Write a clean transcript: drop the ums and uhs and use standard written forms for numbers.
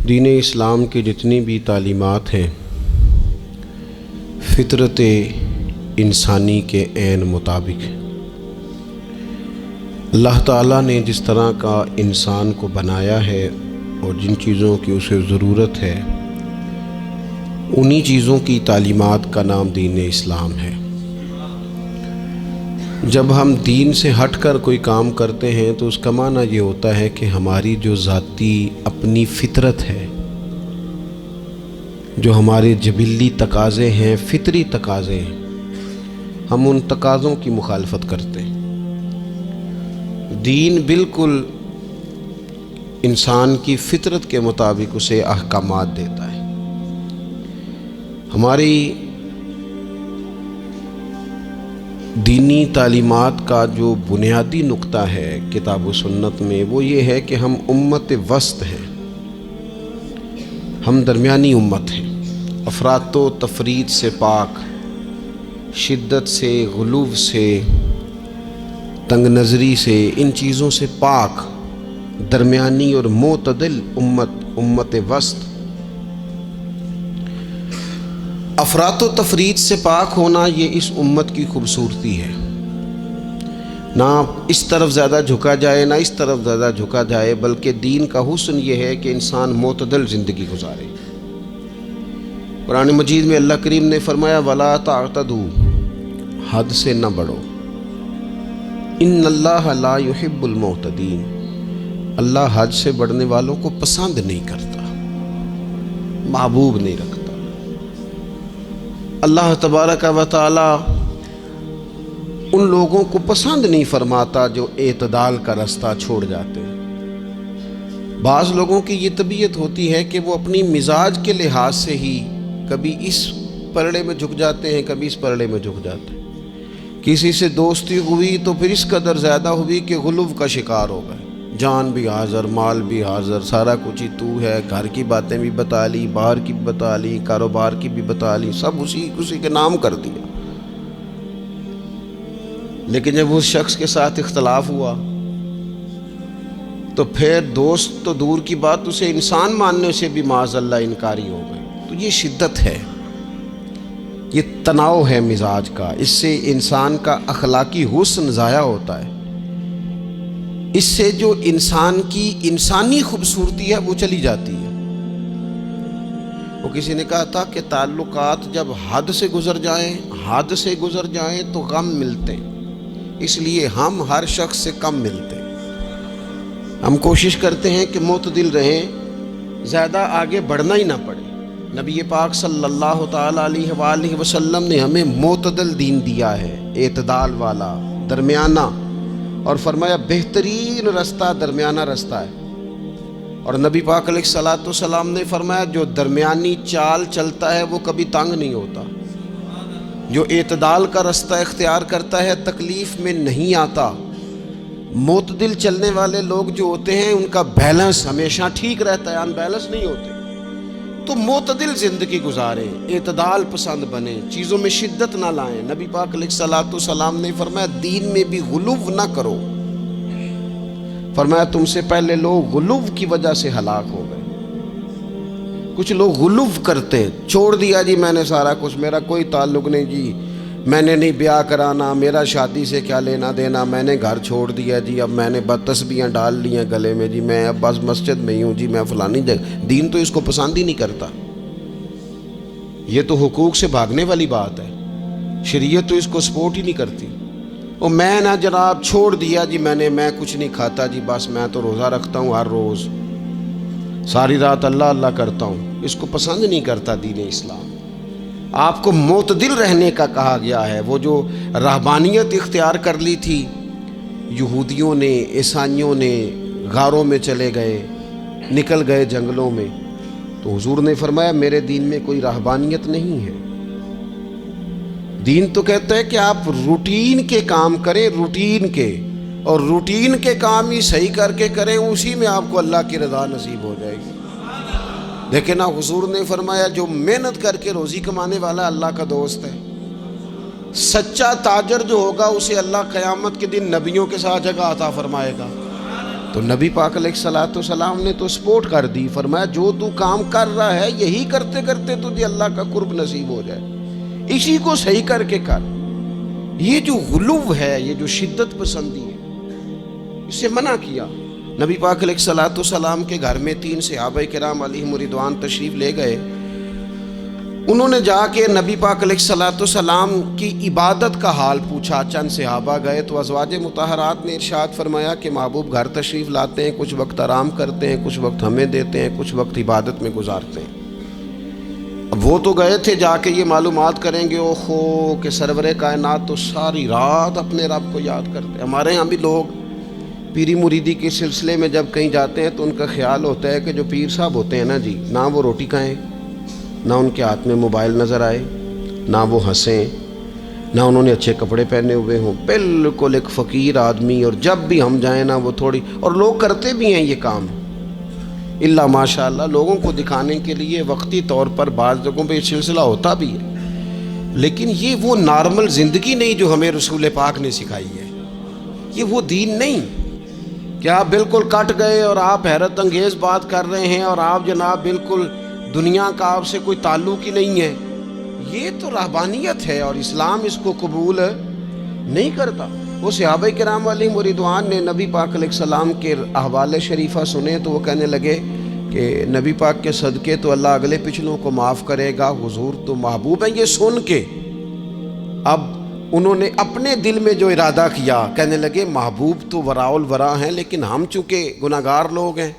دین اسلام کی جتنی بھی تعلیمات ہیں فطرت انسانی کے عین مطابق اللہ تعالیٰ نے جس طرح کا انسان کو بنایا ہے اور جن چیزوں کی اسے ضرورت ہے انہی چیزوں کی تعلیمات کا نام دین اسلام ہے۔ جب ہم دین سے ہٹ کر کوئی کام کرتے ہیں تو اس کا معنی یہ ہوتا ہے کہ ہماری جو ذاتی اپنی فطرت ہے، جو ہمارے جبلی تقاضے ہیں، فطری تقاضے ہیں، ہم ان تقاضوں کی مخالفت کرتے ہیں۔ دین بالکل انسان کی فطرت کے مطابق اسے احکامات دیتا ہے۔ ہماری دینی تعلیمات کا جو بنیادی نقطہ ہے کتاب و سنت میں وہ یہ ہے کہ ہم امت وسط ہیں، ہم درمیانی امت ہیں، افراط و تفریط سے پاک، شدت سے، غلو سے، تنگ نظری سے، ان چیزوں سے پاک، درمیانی اور معتدل امت وسط۔ افراط و تفریط سے پاک ہونا یہ اس امت کی خوبصورتی ہے۔ نہ اس طرف زیادہ جھکا جائے نہ اس طرف زیادہ جھکا جائے، بلکہ دین کا حسن یہ ہے کہ انسان معتدل زندگی گزارے۔ قرآن مجید میں اللہ کریم نے فرمایا وَلَا تَعْتَدُوا، حد سے نہ بڑھو، إِنَّ اللَّهَ لَا يُحِبُّ الْمُعْتَدِينَ، اللہ حد سے بڑھنے والوں کو پسند نہیں کرتا، محبوب نہیں رکھتا۔ اللہ تبارک و تعالی ان لوگوں کو پسند نہیں فرماتا جو اعتدال کا رستہ چھوڑ جاتے ہیں۔ بعض لوگوں کی یہ طبیعت ہوتی ہے کہ وہ اپنی مزاج کے لحاظ سے ہی کبھی اس پلڑے میں جھک جاتے ہیں، کبھی اس پلڑے میں جھک جاتے ہیں۔ کسی سے دوستی ہوئی تو پھر اس قدر زیادہ ہوئی کہ غلو کا شکار ہو گئے، جان بھی حاضر، مال بھی حاضر، سارا کچھ ہی تو ہے، گھر کی باتیں بھی بتا لی، باہر کی بھی بتا لی، کاروبار کی بھی بتا لی، سب اسی کے نام کر دیا۔ لیکن جب اس شخص کے ساتھ اختلاف ہوا تو پھر دوست تو دور کی بات، اسے انسان ماننے سے بھی معاذ اللہ انکاری ہو گئے۔ تو یہ شدت ہے، یہ تناؤ ہے مزاج کا، اس سے انسان کا اخلاقی حسن ضائع ہوتا ہے، اس سے جو انسان کی انسانی خوبصورتی ہے وہ چلی جاتی ہے۔ وہ کسی نے کہا تھا کہ تعلقات جب حد سے گزر جائیں تو غم ملتے ہیں، اس لیے ہم ہر شخص سے کم ملتے ہیں۔ ہم کوشش کرتے ہیں کہ معتدل رہیں، زیادہ آگے بڑھنا ہی نہ پڑے۔ نبی پاک صلی اللہ تعالیٰ علیہ وآلہ وسلم نے ہمیں معتدل دین دیا ہے، اعتدال والا، درمیانہ، اور فرمایا بہترین رستہ درمیانہ رستہ ہے۔ اور نبی پاک علیہ الصلوۃ والسلام نے فرمایا جو درمیانی چال چلتا ہے وہ کبھی تنگ نہیں ہوتا، جو اعتدال کا رستہ اختیار کرتا ہے تکلیف میں نہیں آتا۔ معتدل چلنے والے لوگ جو ہوتے ہیں ان کا بیلنس ہمیشہ ٹھیک رہتا ہے، ان بیلنس نہیں ہوتے۔ تو معتدل زندگی گزاریں، اعتدال پسند بنیں، چیزوں میں شدت نہ لائیں۔ نبی پاک علیہ الصلوۃ والسلام نے فرمایا دین میں بھی غلو نہ کرو، فرمایا تم سے پہلے لوگ غلو کی وجہ سے ہلاک ہو گئے۔ کچھ لوگ غلو کرتے، چھوڑ دیا جی میں نے سارا کچھ، میرا کوئی تعلق نہیں جی، میں نے نہیں بیاہ کرانا، میرا شادی سے کیا لینا دینا، میں نے گھر چھوڑ دیا جی، اب میں نے تسبیحاں ڈال لی ہیں گلے میں جی، میں اب بس مسجد میں ہی ہوں جی، میں فلانی جگہ۔ دین تو اس کو پسند ہی نہیں کرتا، یہ تو حقوق سے بھاگنے والی بات ہے، شریعت تو اس کو سپورٹ ہی نہیں کرتی۔ اور میں نہ جناب چھوڑ دیا جی میں کچھ نہیں کھاتا جی، بس میں تو روزہ رکھتا ہوں ہر روز، ساری رات اللہ اللہ کرتا ہوں، اس کو پسند نہیں کرتا دین اسلام۔ آپ کو معتدل رہنے کا کہا گیا ہے۔ وہ جو رہبانیت اختیار کر لی تھی یہودیوں نے، عیسائیوں نے، غاروں میں چلے گئے، نکل گئے جنگلوں میں، تو حضور نے فرمایا میرے دین میں کوئی رہبانیت نہیں ہے۔ دین تو کہتا ہے کہ آپ روٹین کے کام کریں، روٹین کے، اور روٹین کے کام ہی صحیح کر کے کریں، اسی میں آپ کو اللہ کی رضا نصیب ہو جائے گی۔ لیکن حضور نے فرمایا جو محنت کر کے روزی کمانے والا اللہ کا دوست ہے، سچا تاجر جو ہوگا اسے اللہ قیامت کے دن نبیوں کے ساتھ جگہ عطا فرمائے گا۔ تو نبی پاک علیہ الصلوۃ والسلام نے تو سپورٹ کر دی، فرمایا جو تو کام کر رہا ہے یہی کرتے کرتے تجھے اللہ کا قرب نصیب ہو جائے، اسی کو صحیح کر کے کر۔ یہ جو غلو ہے، یہ جو شدت پسندی ہے، اس سے منع کیا۔ نبی پاک علیہ الصلوۃ والسلام کے گھر میں 3 صحابہ کرام علیہم رضوان تشریف لے گئے۔ انہوں نے جا کے نبی پاک علیہ الصلوۃ والسلام کی عبادت کا حال پوچھا۔ چند صحابہ گئے تو ازواج مطہرات نے ارشاد فرمایا کہ محبوب گھر تشریف لاتے ہیں، کچھ وقت آرام کرتے ہیں، کچھ وقت ہمیں دیتے ہیں، کچھ وقت عبادت میں گزارتے ہیں۔ اب وہ تو گئے تھے جا کے یہ معلومات کریں گے اوہو کہ سرور کائنات تو ساری رات اپنے رب کو یاد کرتے ہیں۔ ہمارے ہاں بھی لوگ پیری مریدی کے سلسلے میں جب کہیں جاتے ہیں تو ان کا خیال ہوتا ہے کہ جو پیر صاحب ہوتے ہیں نا جی، نہ وہ روٹی کھائیں، نہ ان کے ہاتھ میں موبائل نظر آئے، نہ وہ ہنسیں، نہ انہوں نے اچھے کپڑے پہنے ہوئے ہوں، بالکل ایک فقیر آدمی، اور جب بھی ہم جائیں نا وہ تھوڑی، اور لوگ کرتے بھی ہیں یہ کام اللہ ماشاء اللہ، لوگوں کو دکھانے کے لیے وقتی طور پر بعض جگہوں پہ یہ سلسلہ ہوتا بھی ہے، لیکن یہ وہ نارمل زندگی نہیں جو ہمیں رسول پاک نے سکھائی ہے، یہ وہ دین نہیں کہ آپ بالکل کٹ گئے اور آپ حیرت انگیز بات کر رہے ہیں اور آپ جناب بالکل دنیا کا آپ سے کوئی تعلق ہی نہیں ہے۔ یہ تو رہبانیت ہے اور اسلام اس کو قبول نہیں کرتا۔ وہ صحابہ کرام علیہم رضوان نے نبی پاک علیہ السلام کے احوال شریفہ سنے تو وہ کہنے لگے کہ نبی پاک کے صدقے تو اللہ اگلے پچھلوں کو معاف کرے گا، حضور تو محبوب ہیں۔ یہ سن کے اب انہوں نے اپنے دل میں جو ارادہ کیا، کہنے لگے محبوب تو وراء الورا ہیں، لیکن ہم چونکہ گناہگار لوگ ہیں،